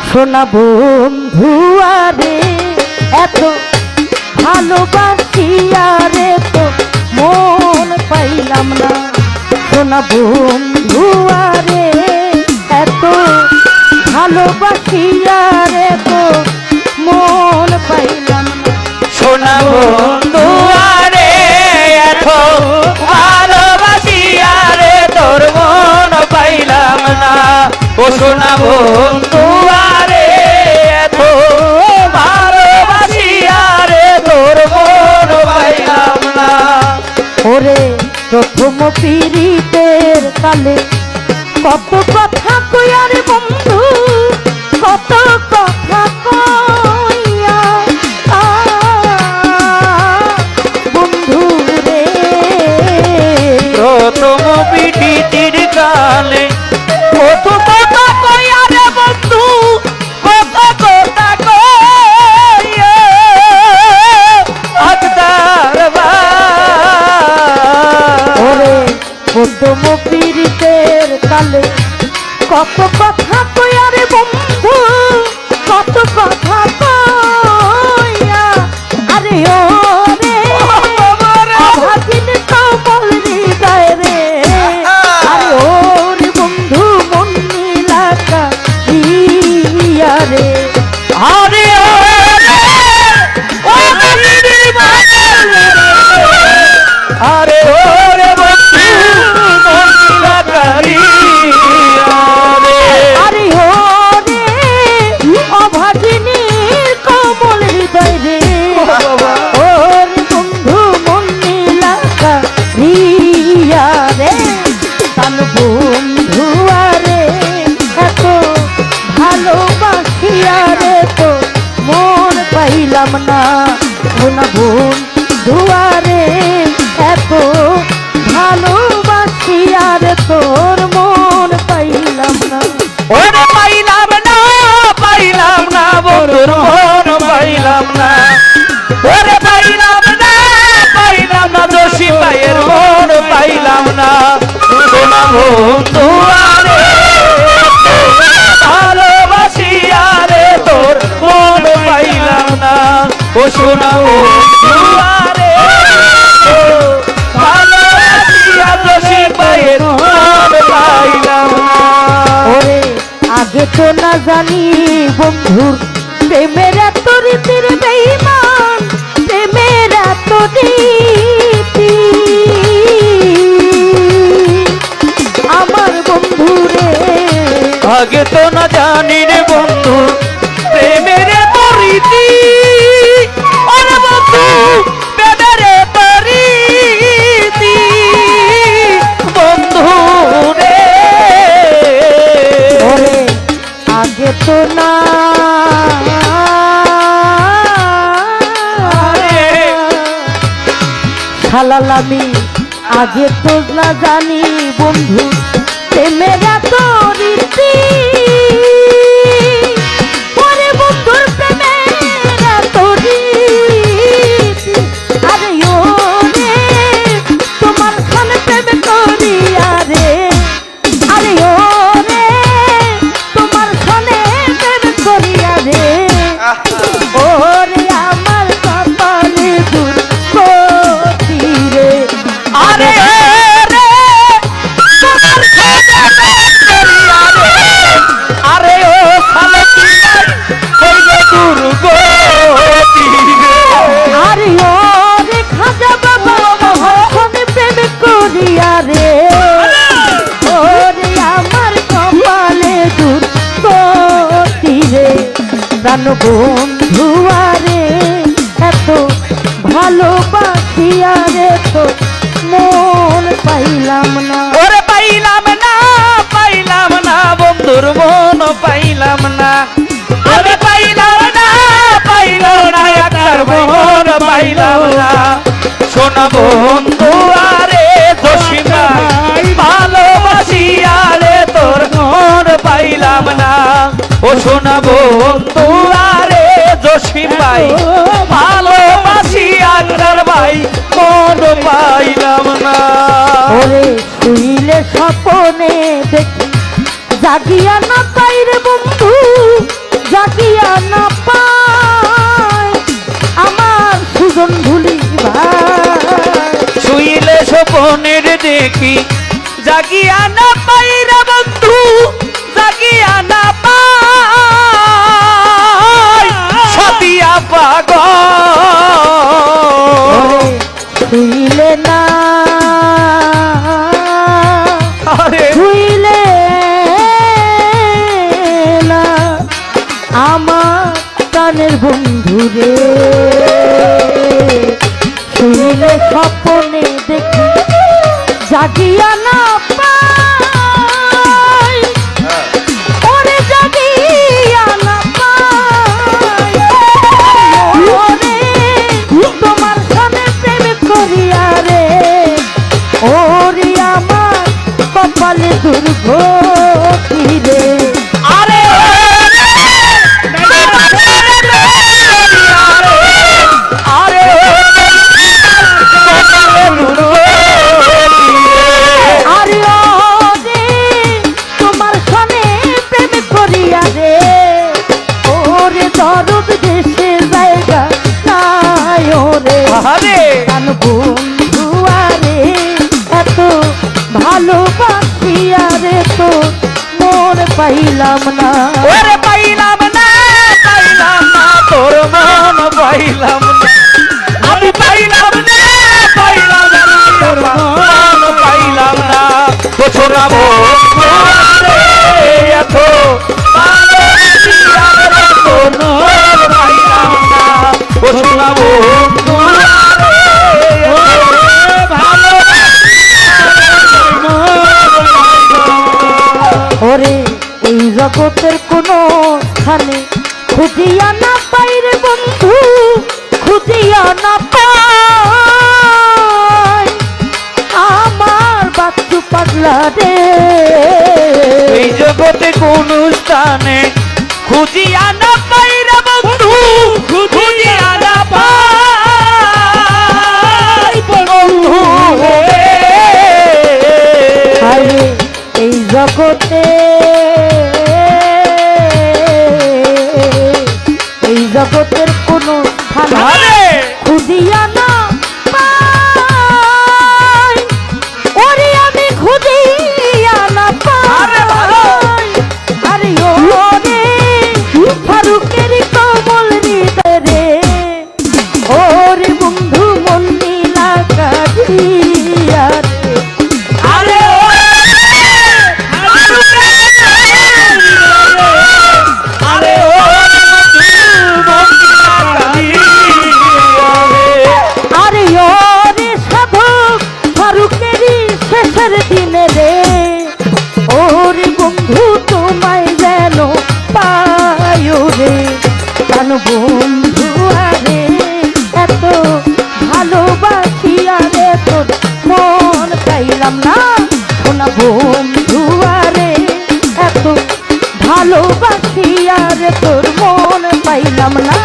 সোনা বন্ধু আরে এত ভালোবাসি আরে তো মন পাইলাম না। সোনা বন্ধু আরে এত ভালোবাসি আরে তো মন পাইলাম না। সোনা বন্ধু আরে এত ভালোবাসি আরে তোর মন পাইলাম না। ও সোনা বন্ধু আরে এত ভালোবাসি আরে তোর মন পাইলাম না। ওরে প্রথম পীড়িতের কালে কত কথা কইয়া রে বন্ধু, কত কথা কইয়া বন্ধু রে। প্রথম পীড়িতের কালে কত কথা কইয়া রে বন্ধু, কত কথা কইয়া আকদার ওরে প্রথম পীড়িতের কালে কত কথা কইয়া রে বন্ধু, কত কথা কইয়া আরে ও রে ভাগিন কমল হৃদয় রে। আরে ও রে বন্ধু মন নীলাকা ইয়া রে। আরে আরে ওরে বন্ধু মহিলা আরে ও রে অভাগিনীর কমল হৃদয় রে। ও রে বন্ধু মন নীলাকা রিয়া রে। তান বন্ধু আরে এত ভালোবাসিয়া রে তো মন পাইলাম না। সোনা বন্ধু আরে এত ভালোবাসিয়া রে তোর মন পাইলাম না। ওরে পাইলাম না, পাইলাম না বন্ধুর মন পাইলাম না। ওরে পাইলাম না, পাইলাম না দোষী পায়ের মন পাইলাম না। সোনা বন্ধু আরে ভালোবাসি আরে তোর মন পাইলাম না। ও সোনা বন্ধু আরে ভালোবাসি দোষী পায়ের মন পাইলাম না। ওরে আগে তো না জানি বন্ধুর প্রেমের এত রীতির বেঈমান, প্রেমের এত রীতি আমার বন্ধু রে। আগে তো না জানি রে বন্ধু প্রেমের পরিধি। ওরে বন্ধু প্রেমের পরিধি বন্ধু রে। ওরে আগে তো না শালালামি, আগে তো না জানি বন্ধু প্রেমের এত রীতি। ওরে বন্ধুর প্রেমের এত রীতি। আরে ও রে তোমার খানে প্রেম করিয়া রে। আরে ও রে তোমার খানে প্রেম করিয়া রে। ওরে আমার কপালে দুর্গতি রে। আরে রে তোমার আরে ও সালে কি হইলে দুর্গতি রে। আরে ও রে খাজা বাবা মহাজনে প্রেম করিয়া রে। ওরে আমার কপালে দুর্গতি রে। প্রাণ বন্ধু আরে এত ভালোবাসিয়া রে তো মন পাইলাম না। ওরে পাইলাম না, পাইলাম না বন্ধুর মন পাইলাম না। ওরে পাইলাম না, পাইলাম না একটার মন পাইলাম না। সোনা বন্ধু আরে দোষী ভাই ভালোবাসি আরে তোর মন পাইলাম না। ও সোনা বন্ধু আরে দোষী ভাই ভালোবাসি আগ্রার ভাই মন পাইলাম না। ওরে শুইলে স্বপনে দেখি জাগিয়া না পাই রে বন্ধু, দেখি জাগিয়া না পাই রে বন্ধু, জাগিয়া না পাই সাদিয়া পাগল। শুইলে না আরে শুইলে না আমার প্রাণের বন্ধু রে, শুইলে স্বপ্নে দেখি জাগিয়া না পাই, ওরে জাগিয়া না পাই, ওরে তোমার সামনে প্রেম করিয়া রে, ওরে আমার কপালে দুর্গতি রে। আরে আরে আরে ও রে তোমার সনে প্রেম করিয়া রে, ওরে দরদ দেশে জায়গা নাই ওরে, আরে কান বন্ধু আরে এত ভালোবাসিয়া রে তো মন পাইলাম না, ওরে পাইলাম না, পাইলাম না তোর মন পাইলাম না, আমি পাইলাম না, পাইলাম না তোর মন পাইলাম না। তো ছোড়া বন্ধু রে, এত ভালোবাসিয়া রে তোর মন পাইলাম না। ও ছোড়া বন্ধু রে, এত ভালোবাসিয়া রে তোর মন পাইলাম না। ওরে এই জগতের কোনো স্থানে খুঁজিয়া না পাই রে বন্ধু, খুঁজিয়া না পাই আমার বাচ্চু পাগলা রে, এই জগতে কোন স্থানে খুঁজিয়া না পাই রে বন্ধু, খুঁজিয়া না পাই বন্ধু রে। আরে এই জগতে এই জগতের কোনো স্থানে আরে খুঁজিয়া না পাই, ওরে আমি খুঁজিয়া না আরে ভালো। পাই, আরে ও রে ফারুকের কমল হৃদয় রে, ওরে বন্ধু মন নীলা কাটিয়া রে, আরে ও আরে ও আরে ও রে সাধক ফারুকেরই শেষের দিনে রে, ওরে বন্ধু তোমায় যেন পায় রে, কেন বন্ধু আরে এত ভালোবাসিয়া রে তোর মন পাইলাম না, শোনা বন্ধু আরে এত ভালোবাসিয়া রে তোর মন পাইলাম না।